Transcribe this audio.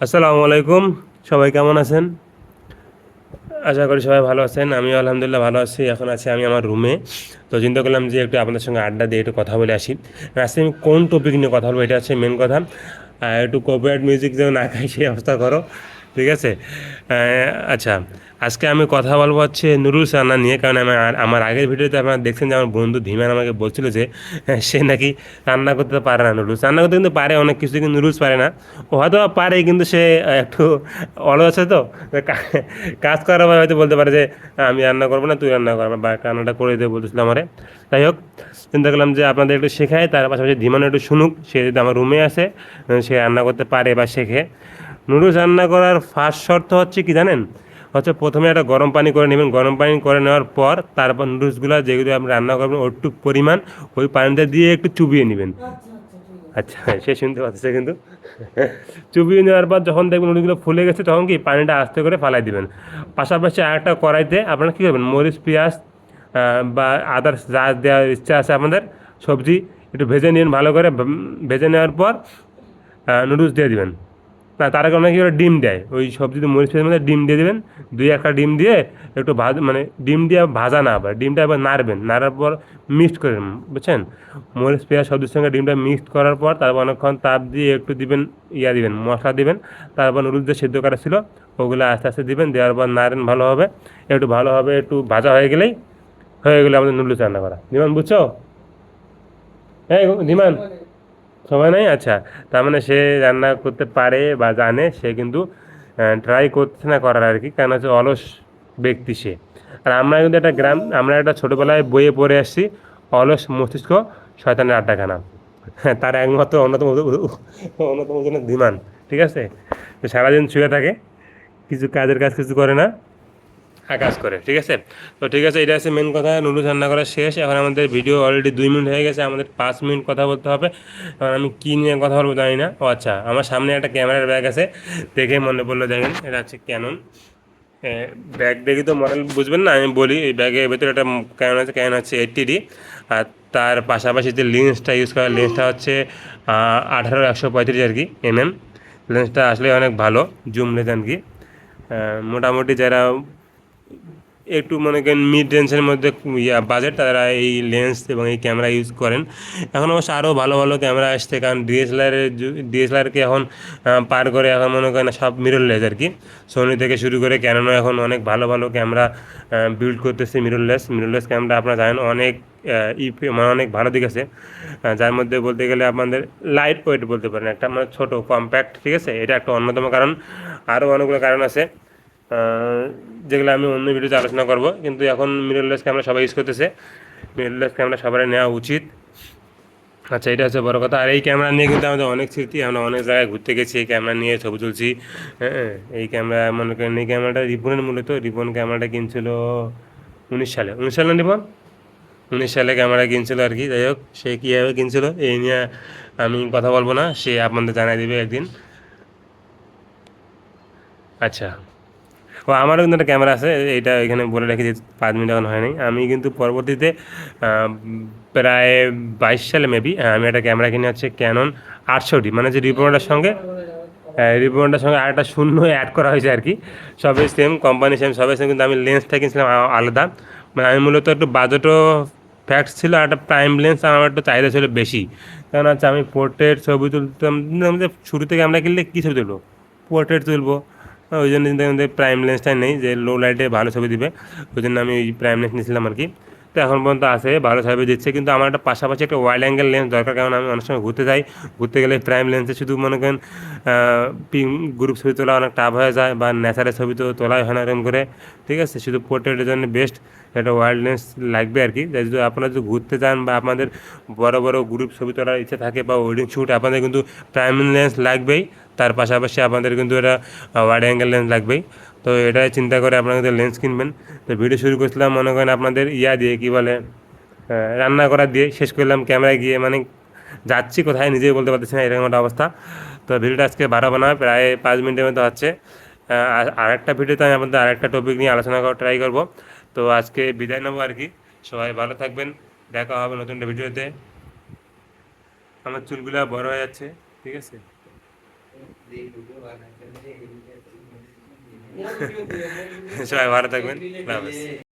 আসসালামু আলাইকুম। সবাই কেমন আছেন? আশা করি সবাই ভালো আছেন। আমিও আলহামদুলিল্লাহ ভালো আছি। এখন আছি আমি আমার রুমে। তো চিন্তা করলাম যে একটু আপনাদের সঙ্গে আড্ডা দিয়ে একটু কথা বলে আসি। আজকে আমি কোন টপিক নিয়ে কথা বলবো এটা হচ্ছে মেন কথা। একটু কপিরাইট মিউজিক যেন না খাই সেই অবস্থা করো। ঠিক আছে? আচ্ছা, আজকে আমি কথা বলবো হচ্ছে নুডলস রান্না নিয়ে। কারণ আমার আগের ভিডিওতে আপনারা দেখছেন যে আমার বন্ধু ধীমান আমাকে বলছিল যে সে নাকি রান্না করতে পারে না নুডলস। রান্না করতে কিন্তু পারে অনেক কিছু, কিন্তু নুডলস পারে না। ও হয়তো পারে, কিন্তু সে একটু অলস আছে তো। কাজ করার পর হয়তো বলতে পারে যে আমি রান্না করবো না, তুই রান্না করবো, বা রান্নাটা করে দেবো বলতেছিল আমারে। যাই হোক, চিন্তা করলাম যে আপনাদের একটু শেখায়, তার পাশাপাশি ধীমান একটু শুনুক। সে যদি আমার রুমে আসে, সে রান্না করতে পারে বা শেখে। নুডলস রান্না করার ফার্স্ট শর্ত হচ্ছে কি জানেন? হচ্ছে প্রথমে একটা গরম পানি করে নেবেন। গরম পানি করে নেওয়ার পর তারপর নুডলসগুলো যেগুলো আপনি রান্না করবেন ওইটুকু পরিমাণ ওই পানিটা দিয়ে একটু চুবিয়ে নেবেন। আচ্ছা, সে শুনতে পাচ্ছে কিন্তু। চুবিয়ে নেওয়ার পর যখন দেখবেন নুডলসগুলো ফুলে গেছে, তখন কি পানিটা আস্তে করে ফালাই দিবেন। পাশাপাশি আরেকটা কড়াইতে আপনারা কী করবেন, মরিচ, পেঁয়াজ বা আদার্স যা দেওয়ার ইচ্ছা আছে আপনাদের, সবজি একটু ভেজে নিন ভালো করে। ভেজে নেওয়ার পর নুডলস দিয়ে দিবেন। না, তার আগে অনেকে ওরা ডিম দেয়, ওই সবজিতে মরিচ পেঁয়াজের মধ্যে ডিম দিয়ে দেবেন। দুই একটা ডিম দিয়ে একটু মানে ডিম দিয়ে ভাজা না, আবার ডিমটা এবার নাড়বেন, নাড়ার পর মিক্সড করে নেবেন, বুঝছেন? মরিচ পেঁয়াজ সবজির সঙ্গে ডিমটা মিক্সড করার পর তারপর অনেকক্ষণ তাপ দিয়ে একটু দিবেন, দিবেন মশলা দিবেন। তারপর নুডলস যে সেদ্ধ করা ছিল ওগুলো আস্তে আস্তে দিবেন, দেওয়ার পর নাড়েন ভালোভাবে। একটু ভালোভাবে একটু ভাজা হয়ে গেলেই হয়ে গেলে আমাদের নুডলস রান্না করা। নিমান, বুঝছো? হ্যাঁ নিমান, সময় নাই, আচ্ছা। তার মানে সে রান্না করতে পারে বা জানে, সে কিন্তু ট্রাই করছে না করার আর কি, কারণ হচ্ছে অলস ব্যক্তি সে। আর আমরা কিন্তু একটা আমরা একটা ছোটোবেলায় বইয়ে পড়ে আসছি, অলস মস্তিষ্ক শয়তানের আড্ডাখানা। হ্যাঁ, তার একমাত্র অন্যতম জনের ধীমান। ঠিক আছে? তো সারাদিন শুয়ে থাকে, কিছু কাজের কাজ কিছু করে না, কাজ করে। ঠিক আছে? তো ঠিক আছে, এটা হচ্ছে মেন কথা। নুডলস রান্না করা শেষ। এখন আমাদের ভিডিও অলরেডি 2 মিনিট হয়ে গেছে, আমাদের 5 মিনিট কথা বলতে হবে। এখন আমি কী নিয়ে কথা বলবো জানি না। ও আচ্ছা, আমার সামনে একটা ক্যামেরার ব্যাগ আছে, দেখে মনে পড়লো। দেখেন, এটা হচ্ছে ক্যানন ব্যাগ। দেখি তো মডেল বুঝবেন না, আমি বলি। এই ব্যাগের ভেতরে একটা ক্যানন আছে 80D। আর তার পাশাপাশি যে লেন্সটা ইউজ করা, লেন্সটা হচ্ছে 18-135 আর কি লেন্সটা আসলে অনেক ভালো জুম লেন্স আর কি। মোটামুটি যারা একটু মনে করেন মিড রেঞ্জের মধ্যে বাজেট, তারা এই লেন্স এবং এই ক্যামেরা ইউজ করেন। এখন অবশ্য আরও ভালো ভালো ক্যামেরা আসছে, কারণ ডিএসএলআরকে এখন পার করে এখন মনে করেন সব মিররলেস আর কি। সোনি থেকে শুরু করে ক্যাননও এখন অনেক ভালো ভালো ক্যামেরা বিল্ড করতেছে। মিররলেস ক্যামেরা আপনারা জানেন অনেক মানে অনেক ভালো দিক আছে। যার মধ্যে বলতে গেলে আপনাদের লাইট ওয়েট বলতে পারেন, একটা মানে ছোটো কম্প্যাক্ট। ঠিক আছে? এটা একটা অন্যতম কারণ। আরও অনেকগুলো কারণ আছে যেগুলো আমি অন্য ভিডিওতে আলোচনা করব। কিন্তু এখন মিররলেস ক্যামেরা সবাই ইউজ করতেছে, মিররলেস ক্যামেরা সবাই নেওয়া উচিত। আচ্ছা, এটা হচ্ছে বড় কথা। আর এই ক্যামেরা নিয়ে কিন্তু আমাদের অনেক স্মৃতি, আমরা অনেক জায়গায় ঘুরতে গেছি এই ক্যামেরা নিয়ে, ছবি তুলছি। হ্যাঁ, এই ক্যামেরা মনে করেন, এই ক্যামেরাটা রিপনের মূলত, রিপন ক্যামেরাটা কিনছিল 19 সালে। 19 সালে না রিপন? 19 সালে ক্যামেরা কিনছিল আর কি। যাই হোক, সে কীভাবে কিনছিল এই নিয়ে আমি কথা বলবো না, সে আপনাদের জানাই দিবে একদিন। আচ্ছা, ও আমারও কিন্তু একটা ক্যামেরা আছে, এটা এখানে বলে রেখে যে 5 মিনিট এখন হয়নি। আমি কিন্তু পরবর্তীতে প্রায় 22 সালে মেবি আমি একটা ক্যামেরা কিনে, হচ্ছে ক্যানন 800D, মানে যে রিপনটার সঙ্গে আরেকটা শূন্য অ্যাড করা হয়েছে আর কি। সবই সেম কোম্পানি, সেম সবই সেম, কিন্তু আমি লেন্সটা কিনছিলাম আলাদা। মানে আমি মূলত একটু বাজেটও ফ্যাক্ট ছিল, আর একটা প্রাইম লেন্স আমার একটু চাহিদা ছিল বেশি। কারণ হচ্ছে আমি পোর্ট্রেট ছবি তুলতাম, যে শুরু থেকে আমরা কিনলে কী ছবি তুলবো, পোর্ট্রেট তুলবো। ওই জন্য চিন্তা করতে প্রাইম লেন্সটাই নেই, যে লো লাইটে ভালো ছবি দিবে। ওই জন্য আমি ওই প্রাইম লেন্স নিয়েছিলাম আর কি। তো এখন পর্যন্ত আছে, ভালো ছবি দিচ্ছে। কিন্তু আমার একটা পাশাপাশি একটা ওয়াইড অ্যাঙ্গেল লেন্স দরকার, কারণ আমি অনেক সময় ঘুরতে যাই। ঘুরতে গেলে প্রাইম লেন্সে শুধু মনে করেন গ্রুপ ছবি তোলা অনেক টাফ হয়ে যায়, বা ন্যাচারের ছবি তো তোলাই হয় না এরকম করে। ঠিক আছে? শুধু পোর্ট্রেটের জন্য বেস্ট একটা ওয়াইড লেন্স লাগবে আর কি। যদি আপনারা যদি ঘুরতে যান বা আপনাদের বড় বড় গ্রুপ ছবি তোলার ইচ্ছা থাকে বা ওয়েডিং শ্যুট, আপনাদের কিন্তু প্রাইম লেন্স লাগবেই। তার পাশাপাশি আপনাদের কিন্তু এটা ওয়াইড অ্যাঙ্গেল লেন্স লাগবেই। তো এটাই চিন্তা করে আপনারা কিন্তু লেন্স কিনবেন। তো ভিডিও শুরু করছিলাম মনে করেন আপনাদের দিয়ে কী বলে, রান্না করা দিয়ে, শেষ করলাম ক্যামেরায় গিয়ে। মানে যাচ্ছি কোথায় নিজেই বলতে পারতেছি না, এরকম একটা অবস্থা। তো ভিডিওটা আজকে বাড়াবো না, প্রায় 5 মিনিটের মতো হচ্ছে। আরেকটা ভিডিওতে আমি আপনাদের আরেকটা টপিক নিয়ে আলোচনা করার ট্রাই করবো। তো আজকে বিদায় নেবো আর কি। সবাই ভালো থাকবেন, দেখা হবে নতুন একটা ভিডিওতে। আমার চুলগুলো বড় হয়ে যাচ্ছে। ঠিক আছে? সবাই ভালো থাকবেন, আল্লাহ হাফেজ।